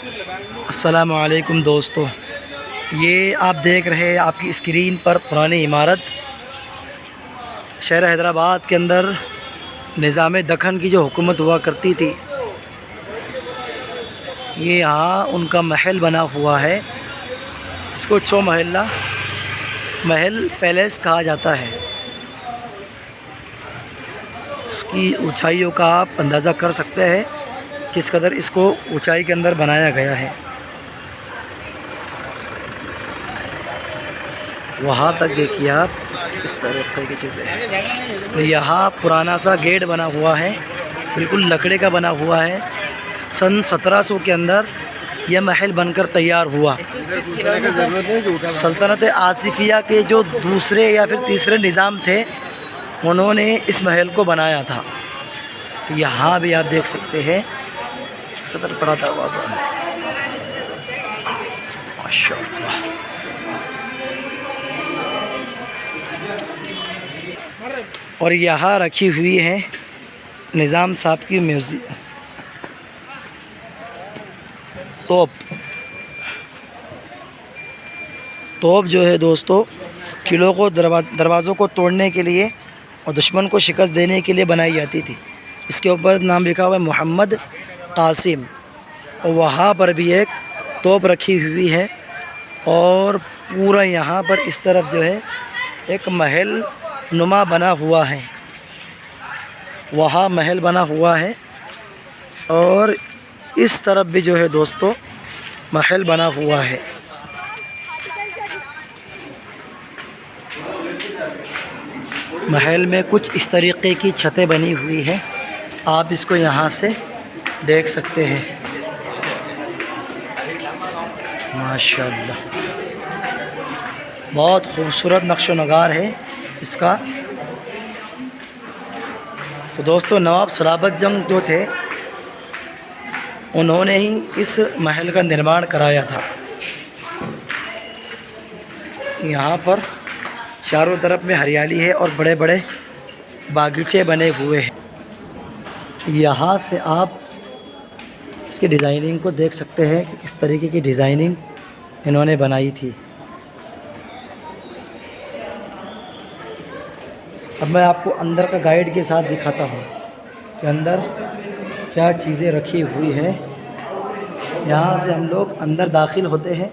अस्सलामु अलैकुम दोस्तों, ये आप देख रहे हैं आपकी स्क्रीन पर पुरानी इमारत शहर हैदराबाद के अंदर निज़ाम दखन की जो हुकूमत हुआ करती थी। ये यहाँ उनका महल बना हुआ है। इसको चौ महल्ला महल पैलेस कहा जाता है। इसकी ऊंचाइयों का आप अंदाज़ा कर सकते हैं किस कदर इसको ऊंचाई के अंदर बनाया गया है। वहाँ तक देखिए आप इस तरह की चीज़ें। यहाँ पुराना सा गेट बना हुआ है, बिल्कुल लकड़े का बना हुआ है। सन 1700 के अंदर यह महल बनकर तैयार हुआ। सल्तनत आसिफिया के जो दूसरे या फिर तीसरे निज़ाम थे, उन्होंने इस महल को बनाया था। यहाँ भी आप देख सकते हैं इस कदर बड़ा दरवाज़ा है, माशाअल्लाह। और यहाँ रखी हुई है निज़ाम साहब की म्यूज़ियम तोप जो है दोस्तों, किलों को दरवाज़ों को तोड़ने के लिए और दुश्मन को शिकस्त देने के लिए बनाई जाती थी। इसके ऊपर नाम लिखा हुआ है मोहम्मद कासिम। और वहाँ पर भी एक तोप रखी हुई है। और पूरा यहाँ पर इस तरफ जो है एक महल नुमा बना हुआ है, वहाँ महल बना हुआ है। और इस तरफ भी जो है दोस्तों महल बना हुआ है। महल में कुछ इस तरीक़े की छतें बनी हुई हैं, आप इसको यहाँ से देख सकते हैं। माशाअल्लाह, बहुत खूबसूरत नक्शो नगार है इसका। तो दोस्तों, नवाब सलाबत जंग जो थे, उन्होंने ही इस महल का निर्माण कराया था। यहाँ पर चारों तरफ में हरियाली है और बड़े बड़े बागीचे बने हुए हैं। यहाँ से आप इसकी डिज़ाइनिंग को देख सकते हैं कि किस तरीके की डिज़ाइनिंग इन्होंने बनाई थी। अब मैं आपको अंदर का गाइड के साथ दिखाता हूँ कि अंदर क्या चीज़ें रखी हुई हैं। यहाँ से हम लोग अंदर दाखिल होते हैं।